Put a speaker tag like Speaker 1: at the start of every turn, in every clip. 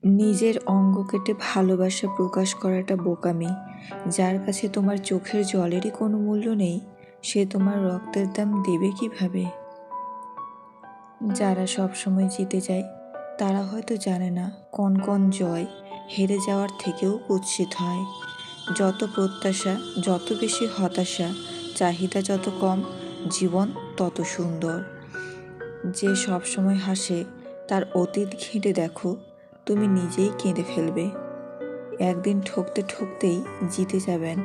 Speaker 1: নিজের অঙ্গ কেটে ভালোবাসা প্রকাশ করাটা বোকামি। যার কাছে তোমার চোখের জলেরই কোনো মূল্য নেই, সে তোমার রক্তের দাম দেবে কিভাবে? যারা সবসময় জিতে যায় তারা হয়তো জানে না কোন কোন জয় হেরে যাওয়ার থেকেও কুৎসিত হয়। যত প্রত্যাশা, যত বেশি হতাশা, চাহিদা যত কম, জীবন তত সুন্দর। যে সবসময় হাসে তার অতীত ঘেঁটে দেখো, তুমি নিজেই কেঁদে ফেলবে। একদিন ঠকতে ঠকতেই জিতে যাবেন।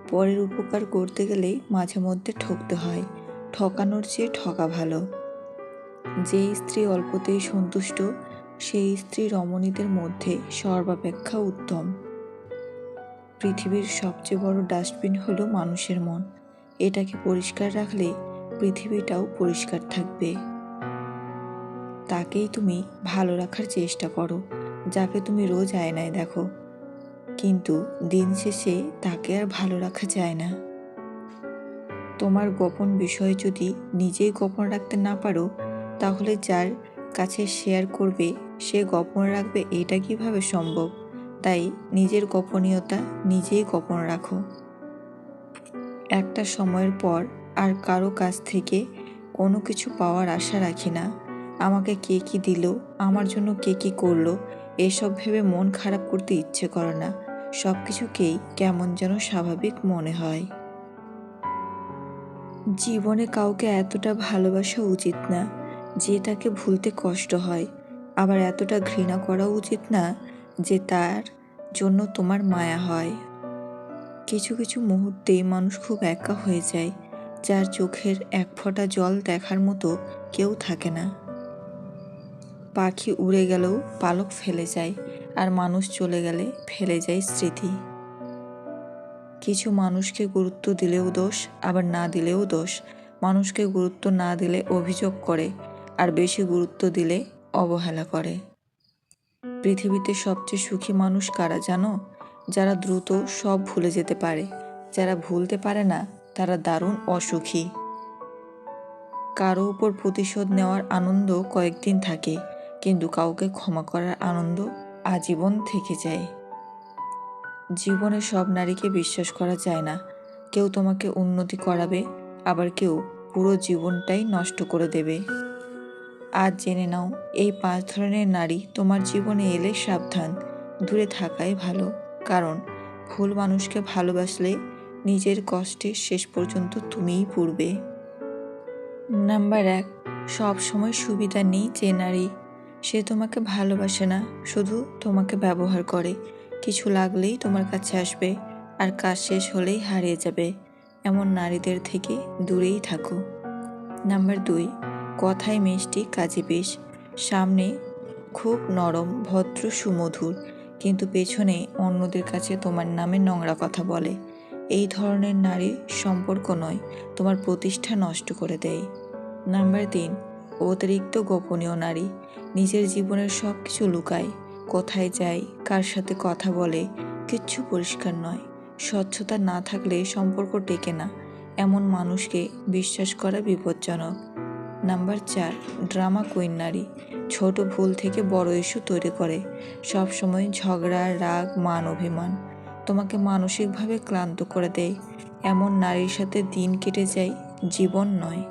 Speaker 1: পরের উপকার করতে গেলেই মাঝে মধ্যে ঠকতে হয়। ঠকানোর চেয়ে ঠকা ভালো। যে স্ত্রী অল্পতেই সন্তুষ্ট, সেই স্ত্রী রমণীদের মধ্যে সর্বাপেক্ষা উত্তম। পৃথিবীর সবচেয়ে বড় ডাস্টবিন হলো মানুষের মন। এটাকে পরিষ্কার রাখলে পৃথিবীটাও পরিষ্কার থাকবে। তাকেই তুমি ভালো রাখার চেষ্টা করো, যাকে তুমি রোজ আয়নায় দেখো, কিন্তু দিন শেষে তাকে আর ভালো রাখা যায় না। তোমার গোপন বিষয় যদি নিজেই গোপন রাখতে না পারো, তাহলে যার কাছে শেয়ার করবে সে গোপন রাখবে, এটা কিভাবে সম্ভব? তাই নিজের গোপনীয়তা নিজেই গোপন রাখো। একটা সময়ের পর আর কারো কাছ থেকে কোনো কিছু পাওয়ার আশা রাখি না। আমাকে কে কি দিল, আমার জন্য কে কি করলো, এসব ভেবে মন খারাপ করতে ইচ্ছে করে না। সব কিছুকেই কেমন যেন স্বাভাবিক মনে হয়। জীবনে কাউকে এতটা ভালোবাসা উচিত না যে তাকে ভুলতে কষ্ট হয়, আবার এতটা ঘৃণা করা উচিত না যে তার জন্য তোমার মায়া হয়। কিছু কিছু মুহূর্তেই মানুষ খুব একা হয়ে যায়, যার চোখের এক ফোঁটা জল দেখার মতো কেউ থাকে না। পাখি উড়ে গেলেও পালক ফেলে যায়, আর মানুষ চলে গেলে ফেলে যায় স্মৃতি। কিছু মানুষকে গুরুত্ব দিলেও দোষ, আবার না দিলেও দোষ। মানুষকে গুরুত্ব না দিলে অভিযোগ করে, আর বেশি গুরুত্ব দিলে অবহেলা করে। পৃথিবীতে সবচেয়ে সুখী মানুষ কারা জানো? যারা দ্রুত সব ভুলে যেতে পারে। যারা ভুলতে পারে না তারা দারুণ অসুখী। কারো উপর প্রতিশোধ নেওয়ার আনন্দ কয়েকদিন থাকে, কিন্তু কাউকে ক্ষমা করার আনন্দ আজীবন থেকে যায়। জীবনে সব নারীকে বিশ্বাস করা যায় না। কেউ তোমাকে উন্নতি করাবে, আবার কেউ পুরো জীবনটাই নষ্ট করে দেবে। আজ জেনে নাও, এই 5 ধরনের নারী তোমার জীবনে এলে সাবধান, দূরে থাকাই ভালো। কারণ ভুল মানুষকে ভালোবাসলে নিজের কষ্টে শেষ পর্যন্ত তুমিই পড়বে। নাম্বার 1, সব সময় সুবিধা নেই যে নারী। সে তোমাকে ভালোবাসে না, শুধু তোমাকে ব্যবহার করে। কিছু লাগলেই তোমার কাছে আসবে, আর কাজ শেষ হলেই হারিয়ে যাবে। এমন নারীদের থেকে দূরেই থাকো। নাম্বার 2, কথায় মিষ্টি কাজে বিষ। সামনে খুব নরম, ভদ্র, সুমধুর, কিন্তু পেছনে অন্যদের কাছে তোমার নামে নোংরা কথা বলে। এই ধরনের নারী সম্পর্ক নয়, তোমার প্রতিষ্ঠা নষ্ট করে দেয়। নাম্বার 3, অতিরিক্ত গোপনীয় নারী। নিজের জীবনের সব কিছু লুকায়, কোথায় যায়, কার সাথে কথা বলে, কিচ্ছু পরিষ্কার নয়। স্বচ্ছতা না থাকলে সম্পর্ক টেকে না। এমন মানুষকে বিশ্বাস করা বিপজ্জনক। নাম্বার 4, ড্রামা কুইন নারী। ছোট ভুল থেকে বড় ইস্যু তৈরি করে। সব সময় ঝগড়া, রাগ, মান অভিমান। তোমাকে মানসিকভাবে ক্লান্ত করে দেয়। এমন নারীর সাথে দিন কেটে যায়, জীবন নয়।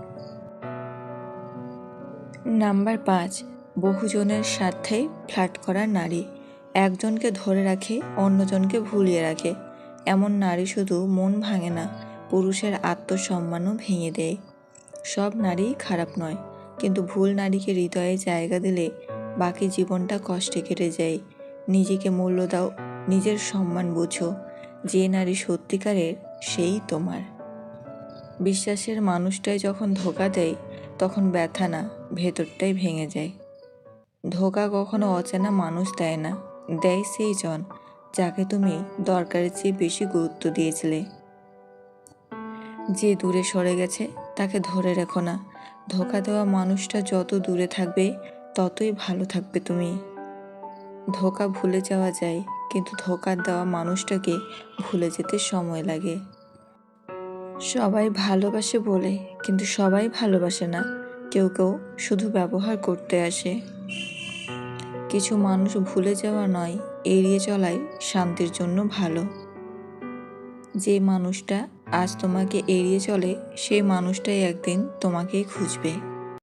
Speaker 1: নাম্বার 5, বহুজনের স্বার্থে ফ্লার্ট করা নারী। একজনকে ধরে রাখে, অন্যজনকে ভুলিয়ে রাখে। এমন নারী শুধু মন ভাঙে না, পুরুষের আত্মসম্মানও ভেঙে দেয়। সব নারী খারাপ নয়, কিন্তু ভুল নারীকে হৃদয়ে জায়গা দিলে বাকি জীবনটা কষ্টে কেটে যায়। নিজেকে মূল্য দাও, নিজের সম্মান বোঝো। যে নারী সত্যিকারের, সেই তোমার। বিশ্বাসের মানুষটাই যখন ধোঁকা দেয়, তখন ব্যথা না, ভেতরটাই ভেঙে যায়। ধোঁকা কখনো অচেনা মানুষ দেয় না, দেয় সেই জন যাকে তুমি দরকারের চেয়ে বেশি গুরুত্ব দিয়েছিলে। যে দূরে সরে গেছে তাকে ধরে রেখো না। ধোঁকা দেওয়া মানুষটা যত দূরে থাকবে ততই ভালো থাকবে তুমি। ধোঁকা ভুলে যাওয়া যায়, কিন্তু ধোঁকা দেওয়া মানুষটাকে ভুলে যেতে সময় লাগে। সবাই ভালোবাসে বলে, কিন্তু সবাই ভালোবাসে না। কেউ কেউ শুধু ব্যবহার করতে আসে। কিছু মানুষ ভুলে যাওয়া নয়, এড়িয়ে চলাই শান্তির জন্য ভালো। যে মানুষটা আজ তোমাকে এড়িয়ে চলে সেই মানুষটাই একদিন তোমাকেই খুঁজবে।